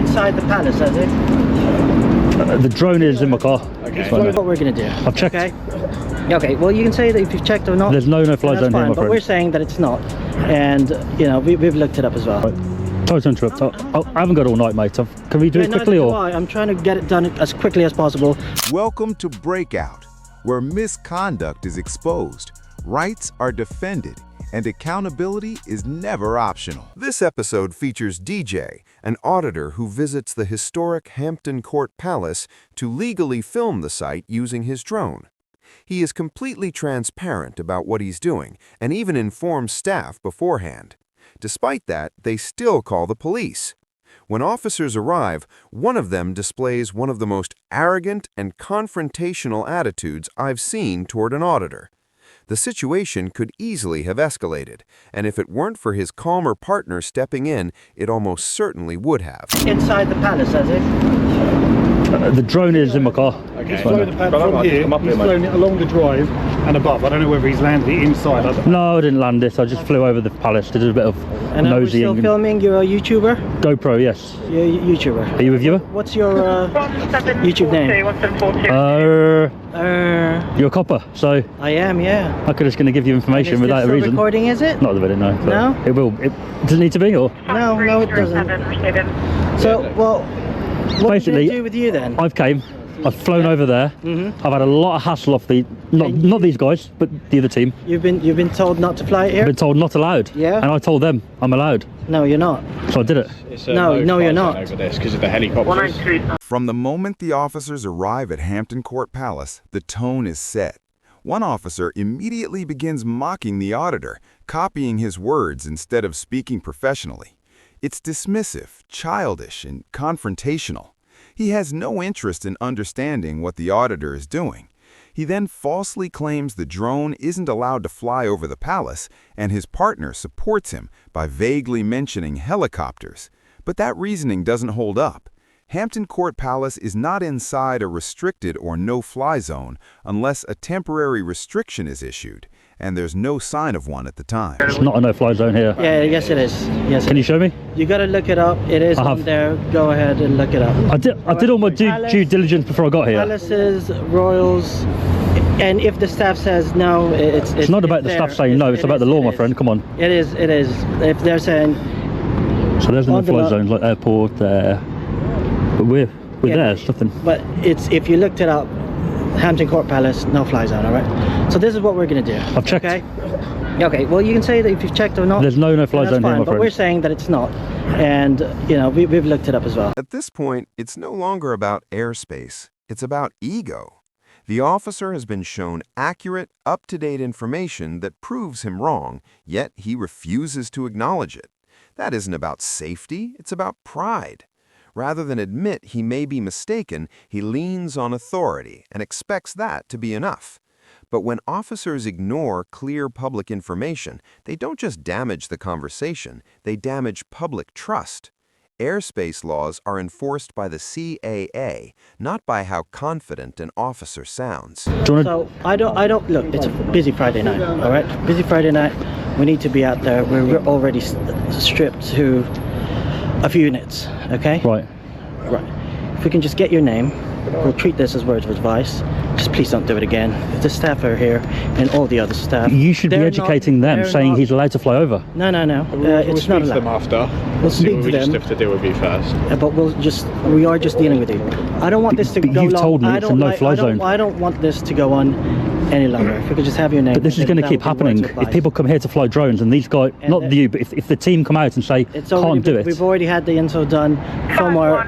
inside the palace, has it? The drone is in my car. Okay. What we're going to do. I've checked. Okay. Okay, well, you can say that if you've checked or not. There's no no-fly zone here, my but friend. we're saying that it's not. And, you know, we've looked it up as well. Right. Sorry to interrupt. I haven't got all night, mate. Can we do it quickly? Or? I'm trying to get it done as quickly as possible. Welcome to Breakout, where misconduct is exposed, rights are defended, and accountability is never optional. This episode features DJ, an auditor who visits the historic Hampton Court Palace to legally film the site using his drone. He is completely transparent about what he's doing and even informs staff beforehand. Despite that, they still call the police. When officers arrive, one of them displays one of the most arrogant and confrontational attitudes I've seen toward an auditor. The situation could easily have escalated, and if it weren't for his calmer partner stepping in, it almost certainly would have. Inside the palace, has it? The drone is in my car. Okay. He's flown the pad from here, he's flown it along the drive and above. I don't know whether he's landed it inside. No, I didn't land it. I just flew over the palace to do a bit of and are we still nosying. Filming? You're a YouTuber? GoPro, yes. You're a YouTuber. Are you a viewer? What's your YouTube name? You're a copper, so I am, yeah. I could just going to give you information Is without this a reason. recording, is it? Not the video, no. No? It will. Does it need to be, or? No, it doesn't. So, well, what Basically, did it do with you then? I've flown over there. I've had a lot of hassle off the not these guys, but the other team. You've been told not to fly here? I've been told not allowed. Yeah. And I told them I'm allowed. No, you're not. So I did it. No, you're not. Over this because of the helicopters. From the moment the officers arrive at Hampton Court Palace, the tone is set. One officer immediately begins mocking the auditor, copying his words instead of speaking professionally. It's dismissive, childish, and confrontational. He has no interest in understanding what the auditor is doing. He then falsely claims the drone isn't allowed to fly over the palace, and his partner supports him by vaguely mentioning helicopters. But that reasoning doesn't hold up. Hampton Court Palace is not inside a restricted or no-fly zone unless a temporary restriction is issued, and there's no sign of one at the time. It's not a no-fly zone here. Yeah, yes it is. Yes. Can you show me? You gotta look it up. It is on there. Go ahead and look it up. I did all my due diligence before I got here. Palaces, royals, and if the staff says no, it's not about the staff saying no. It's about the law, my friend. Come on. It is. If they're saying. So there's no fly zones like airport there. But we're there, there's nothing. But it's, if you looked it up, Hampton Court Palace, no fly zone, all right? So this is what we're going to do. I've checked. Okay, well, you can say that if you've checked or not. There's no fly zone here, my but friend. we're saying that it's not. And, you know, we've looked it up as well. At this point, it's no longer about airspace. It's about ego. The officer has been shown accurate, up-to-date information that proves him wrong, yet he refuses to acknowledge it. That isn't about safety, it's about pride. Rather than admit he may be mistaken, he leans on authority and expects that to be enough. But when officers ignore clear public information, they don't just damage the conversation, they damage public trust. Airspace laws are enforced by the CAA, not by how confident an officer sounds. So I don't look, it's a busy Friday night, all right? Busy Friday night, we need to be out there. We're already stripped to a few units, okay? Right. If we can just get your name, we'll treat this as words of advice. Just please don't do it again. If the staff are here and all the other staff, you should be educating them, saying he's allowed to fly over. No. It's not allowed. Them after. We'll speak to We just them. have to deal with you first. But we are just dealing with you. I don't want this to go long. You've told me it's a no-fly zone. I don't want this to go on any longer. If we could just have your name. But this is going to keep happening. If people come here to fly drones and these guys, not you, but if the team come out and say, can't do it. We've already had the info done from our...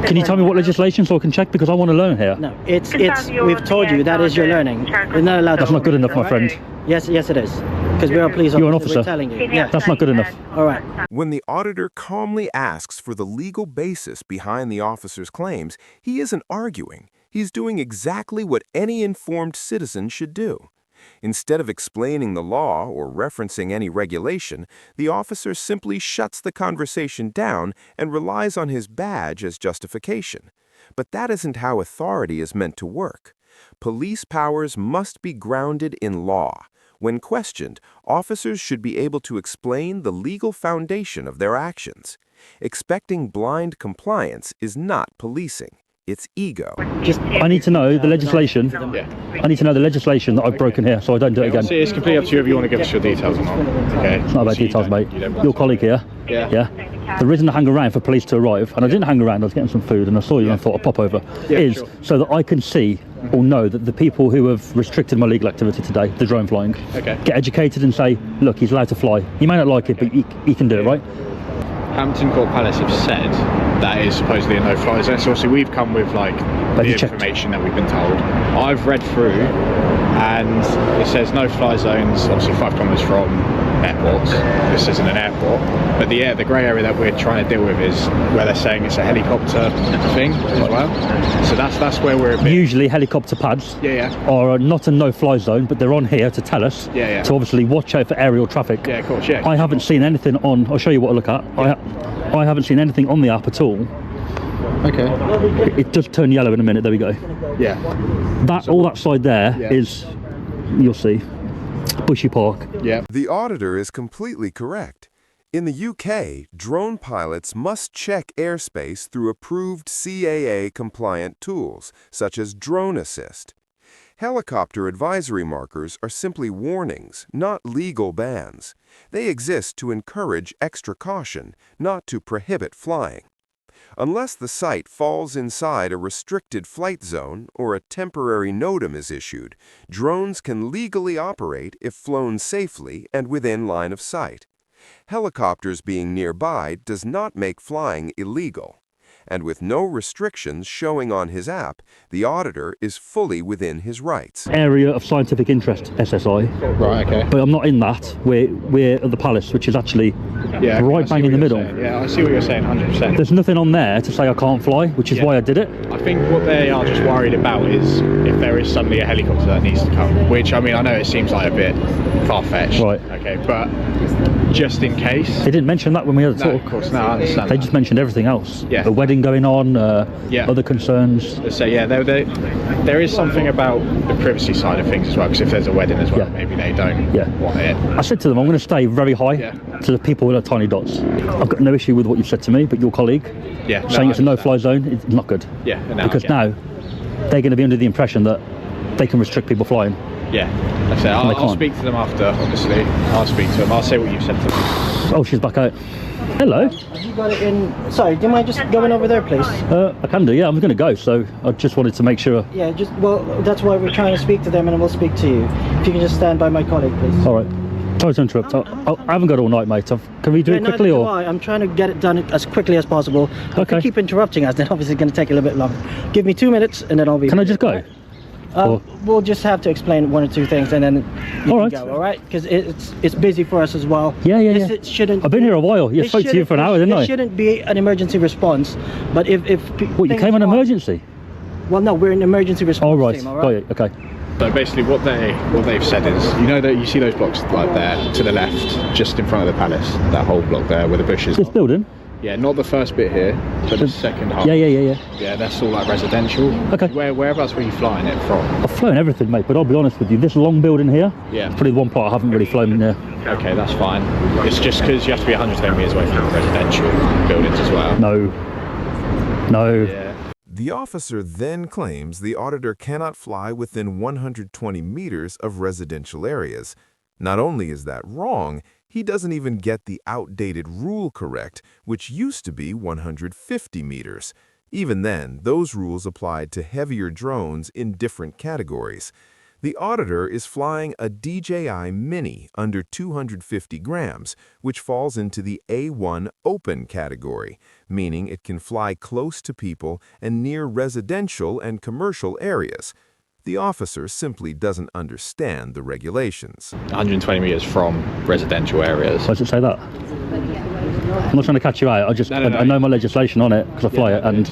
Can you tell me what legislation so I can check? Because I want to learn here. No, we've told you that is your learning. You're not allowed to... That's not good enough, my friend. Yes, it is. Because we are police officers. You're an officer. We're telling you. Yeah. That's not good enough. All right. When the auditor calmly asks for the legal basis behind the officer's claims, he isn't arguing. He's doing exactly what any informed citizen should do. Instead of explaining the law or referencing any regulation, the officer simply shuts the conversation down and relies on his badge as justification. But that isn't how authority is meant to work. Police powers must be grounded in law. When questioned, officers should be able to explain the legal foundation of their actions. Expecting blind compliance is not policing. It's ego. I need to know the legislation. I need to know the legislation that I've broken here, so I don't do it again. See, it's completely up to you if you want to give us your details or not. Okay. It's not about details, mate. Your colleague here. Yeah. The reason I hang around for police to arrive, and I didn't hang around, I was getting some food, and I saw you and I thought I'd pop over, is so that I can see or know that the people who have restricted my legal activity today, the drone flying, get educated and say, look, he's allowed to fly. You may not like it, but he can do it, right? Hampton Court Palace have said that is supposedly a no-fly zone. So obviously we've come with like the information that we've been told. I've read through, and it says no-fly zones, obviously 5 kilometers from airports. This isn't an airport, but the grey area that we're trying to deal with is where they're saying it's a helicopter thing as well. So that's where we're a bit... Usually helicopter pads are not a no-fly zone, but they're on here to tell us to obviously watch out for aerial traffic. Yeah, of course, yeah. I haven't seen anything on... I'll show you what I look at. I haven't seen anything on the app at all. Okay. It does turn yellow in a minute. There we go. Yeah. All that side there is, you'll see, Bushy Park. Yeah. The auditor is completely correct. In the UK, drone pilots must check airspace through approved CAA-compliant tools, such as Drone Assist. Helicopter advisory markers are simply warnings, not legal bans. They exist to encourage extra caution, not to prohibit flying. Unless the site falls inside a restricted flight zone or a temporary NOTAM is issued, drones can legally operate if flown safely and within line of sight. Helicopters being nearby does not make flying illegal. And with no restrictions showing on his app, the auditor is fully within his rights. Area of scientific interest, SSI. Right, okay. But I'm not in that. We're at the Palace, which is actually right bang in the middle. Yeah, I see what you're saying, 100%. There's nothing on there to say I can't fly, which is why I did it. I think what they are just worried about is if there is suddenly a helicopter that needs to come, which, I mean, I know it seems like a bit far-fetched. Right. Okay, but just in case. They didn't mention that when we had a talk. No, of course, no, I understand. They just mentioned everything else. Yeah. The wedding going on, other concerns. So yeah, there is something about the privacy side of things as well, because if there's a wedding as well, maybe they don't want it. I said to them, I'm going to stay very high to the people with the tiny dots. I've got no issue with what you've said to me, but your colleague saying it's a no-fly zone, it's not good. Yeah, because now they're going to be under the impression that they can restrict people flying. Yeah, like I said, I'll speak to them after, obviously. I'll speak to them. I'll say what you've said to them. Oh, she's back out. Hello. Have you got it in? Sorry, do you mind just going over there, please? I can do, yeah. I'm going to go, so I just wanted to make sure. Yeah, well, that's why we're trying to speak to them, and then we'll speak to you. If you can just stand by my colleague, please. All right. Sorry to interrupt. I haven't got all night, mate. Can we do it quickly, or? I'm trying to get it done as quickly as possible. If you keep interrupting us, then obviously it's going to take a little bit longer. Give me 2 minutes, and then I'll be. Can I just go? We'll just have to explain 1 or 2 things, and then you can go. All right? Because it's busy for us as well. Yeah. It shouldn't. I've been here a while. You spoke to you for an hour, didn't I? It shouldn't be an emergency response, but if what, you came on emergency? Well, no, we're an emergency response team. All right. Okay. So basically, what they've said is, you know that you see those blocks like there to the left, just in front of the palace, that whole block there where the bushes. This building. Yeah, not the first bit here, but the second half. Yeah. Yeah, that's all like residential. Okay. Whereabouts were you flying it from? I've flown everything, mate, but I'll be honest with you, this long building here, it's probably the one part I haven't really flown in there. Okay, that's fine. It's just because you have to be 110 metres away from residential buildings as well. No. Yeah. The officer then claims the auditor cannot fly within 120 meters of residential areas. Not only is that wrong, he doesn't even get the outdated rule correct, which used to be 150 meters. Even then, those rules applied to heavier drones in different categories. The auditor is flying a DJI Mini under 250 grams, which falls into the A1 open category, meaning it can fly close to people and near residential and commercial areas. The officer simply doesn't understand the regulations. 120 meters from residential areas. Why does it say that? I'm not trying to catch you out. I know my legislation on it because I fly it, and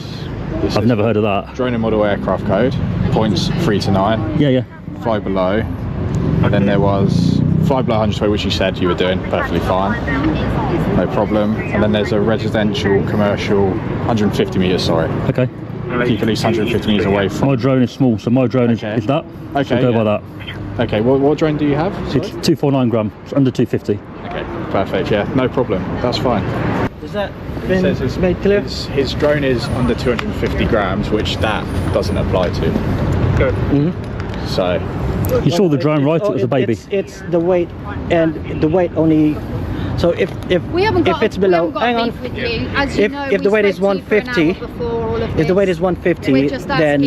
I've never heard of that. Drone and model aircraft code, points 3 to 9. Yeah. Fly below. And then there was fly below 120, which you said you were doing perfectly fine. No problem. And then there's a residential, commercial, 150 meters, sorry. Okay. If you can at least 150 meters away from. My drone is small, so my drone is that. Okay. So go by that. Okay. What drone do you have? It's 249 gram. It's under 250. Okay. Perfect. Yeah. No problem. That's fine. Is that been made clear? His drone is under 250 grams, which that doesn't apply to. Good. So. You saw the drone, right? It was a baby. It's the weight, and the weight only. So if it's below, hang on. If the weight is 150, if the weight is 150, then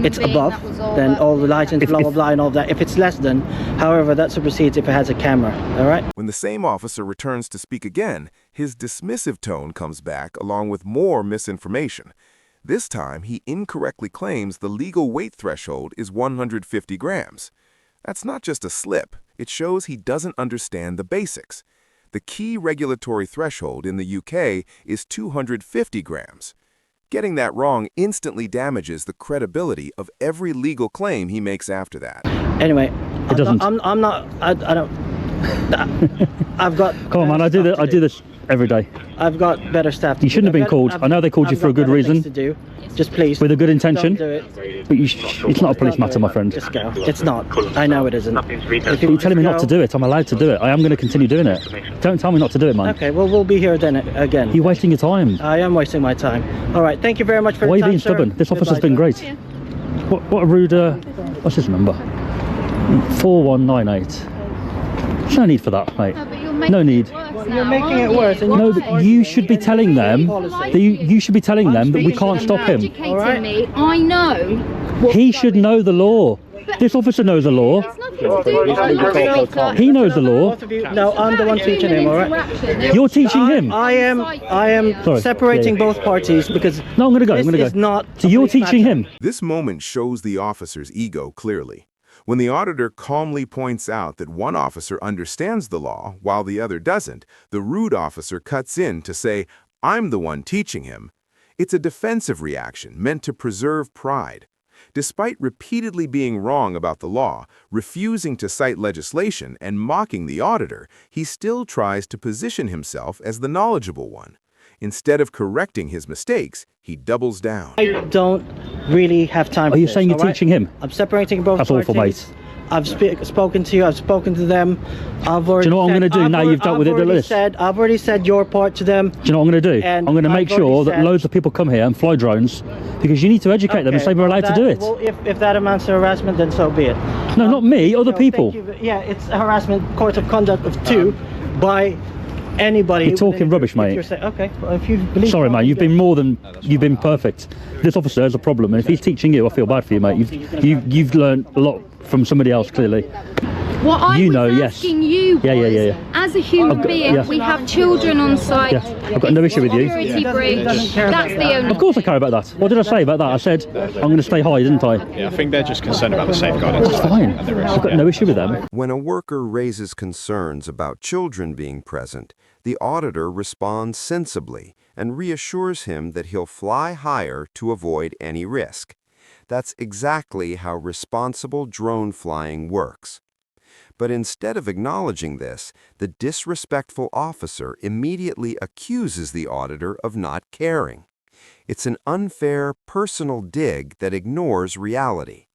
it's above. Then all the license, blah blah blah, and all that. If it's less than, however, that supersedes if it has a camera. All right. When the same officer returns to speak again, his dismissive tone comes back along with more misinformation. This time, he incorrectly claims the legal weight threshold is 150 grams. That's not just a slip. It shows he doesn't understand the basics. The key regulatory threshold in the UK is 250 grams. Getting that wrong instantly damages the credibility of every legal claim he makes after that. Anyway, it doesn't. I don't. I've got. Come on, man. I do this every day. I've got better staff. You shouldn't have been called. I know they called you for a good reason. To do. Just please. With a good intention. Don't do it. But it's not a police matter, my friend. Just go. It's not. I know it isn't. If you're telling me not to do it, I'm allowed to do it. I am going to continue doing it. Don't tell me not to do it, man. Okay, well, we'll be here then again. You're wasting your time. I am wasting my time. All right, thank you very much for Why your time, are you being stubborn? sir. This officer's Goodbye, been great. Yeah. What a rude, what's his number? 4198. There's no need for that, mate. No need. You're making it worse. And No, but you should be telling them that you should be telling them that we can't stop him. Educating me, I know. He should know the law. This officer knows the law. It's nothing to do with He knows the law. Both of you, no, I'm the one teaching him, all right? You're teaching him. I am Sorry. separating Yeah, yeah. both parties because No, I'm going to go. I'm going to this go. is not. So a you're police teaching matter. him. This moment shows the officer's ego clearly. When the auditor calmly points out that one officer understands the law while the other doesn't, the rude officer cuts in to say, "I'm the one teaching him." It's a defensive reaction meant to preserve pride. Despite repeatedly being wrong about the law, refusing to cite legislation, and mocking the auditor, he still tries to position himself as the knowledgeable one. Instead of correcting his mistakes, he doubles down. I don't really have time. Are you saying you're all right? teaching him? I'm separating both That's parties. awful, mate. I've spoken to you. I've spoken to them. I've already. Do you know what I'm said- gonna do now you've dealt with it, Lewis? I've already said your part to them. Do you know what I'm going to do? And I'm going to make I've already sure that said- loads of people come here and fly drones because you need to educate them and say we're allowed to do it. Well, if that amounts to harassment, then so be it. No, not me, other No, people. thank you. Yeah, it's a harassment court of conduct of 2 by anybody. You're talking rubbish, mate. Okay, well, if you believe. Sorry, man, you've been perfect. This officer has a problem, and if he's teaching you, I feel bad for you, mate. You've learned a lot from somebody else, clearly. What I You was know, yes. asking you was, Yeah. as a human being, yeah. we have children on site. Yeah, I've got no issue with you. Security breach. doesn't care That's about the only. Of course I care about that. What did I say about that? I said I'm going to stay high, didn't I? Yeah, I think they're just concerned about the safeguarding. That's fine. And the risk. I've got no issue with them. When a worker raises concerns about children being present, the auditor responds sensibly and reassures him that he'll fly higher to avoid any risk. That's exactly how responsible drone flying works. But instead of acknowledging this, the disrespectful officer immediately accuses the auditor of not caring. It's an unfair, personal dig that ignores reality.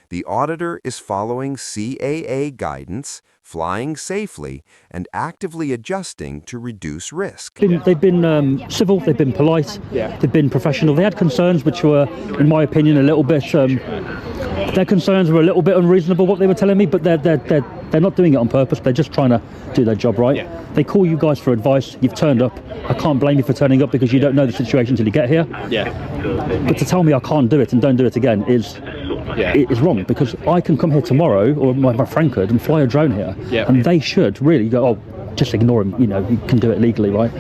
The auditor is following CAA guidance, flying safely, and actively adjusting to reduce risk. They've been civil, they've been polite, they've been professional. They had concerns which were, in my opinion, a little bit. Their concerns were a little bit unreasonable, what they were telling me, but they're not doing it on purpose. They're just trying to do their job right. Yeah. They call you guys for advice. You've turned up. I can't blame you for turning up because you don't know the situation until you get here. Yeah. But to tell me I can't do it and don't do it again is wrong, because I can come here tomorrow, or my friend could, and fly a drone here, and they should really go, oh, just ignore him, you know, you can do it legally, right?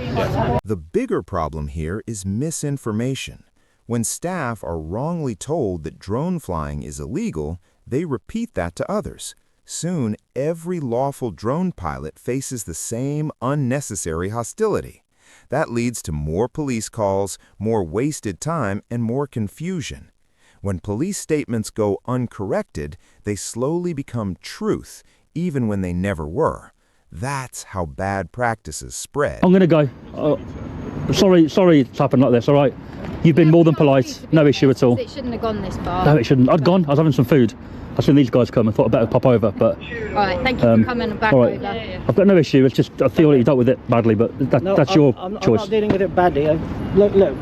The bigger problem here is misinformation. When staff are wrongly told that drone flying is illegal, they repeat that to others. Soon, every lawful drone pilot faces the same unnecessary hostility. That leads to more police calls, more wasted time, and more confusion. When police statements go uncorrected, they slowly become truth, even when they never were. That's how bad practices spread. I'm going to go. Sorry it's happened like this, all right? You've been more than polite. No issue at all. It shouldn't have gone this far. No, it shouldn't. I'd gone. I was having some food. I seen these guys come and thought I'd better pop over, but... Alright, thank you for coming back over. I've got no issue. It's just I feel like you dealt with it badly, but that's your choice. I'm not dealing with it badly. Look.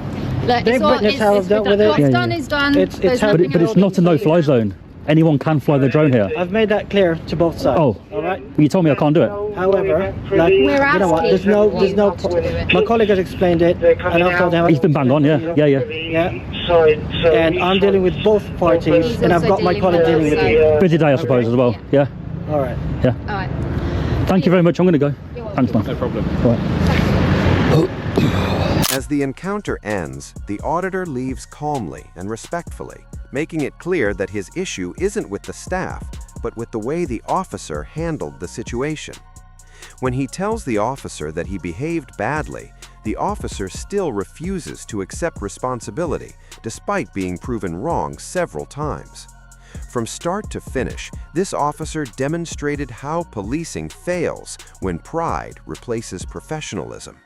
They've witnessed how I've dealt with it. What's done is done. But it's not a no-fly zone. Anyone can fly their drone here. I've made that clear to both sides. Oh, all right. You told me I can't do it. However, like, you know what? There's no. My colleague has explained it, and I've told him. He's been bang on, yeah. And I'm dealing with both parties, and I've got my colleague dealing with you. Busy day, I suppose, as well. Yeah. All right. Yeah. All right. Thank you very much. I'm going to go. Thanks, man. No problem. All right. As the encounter ends, the auditor leaves calmly and respectfully, making it clear that his issue isn't with the staff, but with the way the officer handled the situation. When he tells the officer that he behaved badly, the officer still refuses to accept responsibility, despite being proven wrong several times. From start to finish, this officer demonstrated how policing fails when pride replaces professionalism.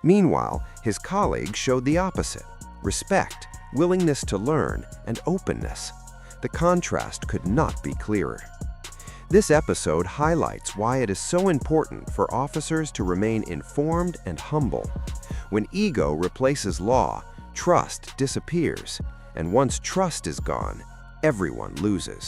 Meanwhile, his colleague showed the opposite: respect, willingness to learn, and openness. The contrast could not be clearer. This episode highlights why it is so important for officers to remain informed and humble. When ego replaces law, trust disappears, and once trust is gone, everyone loses.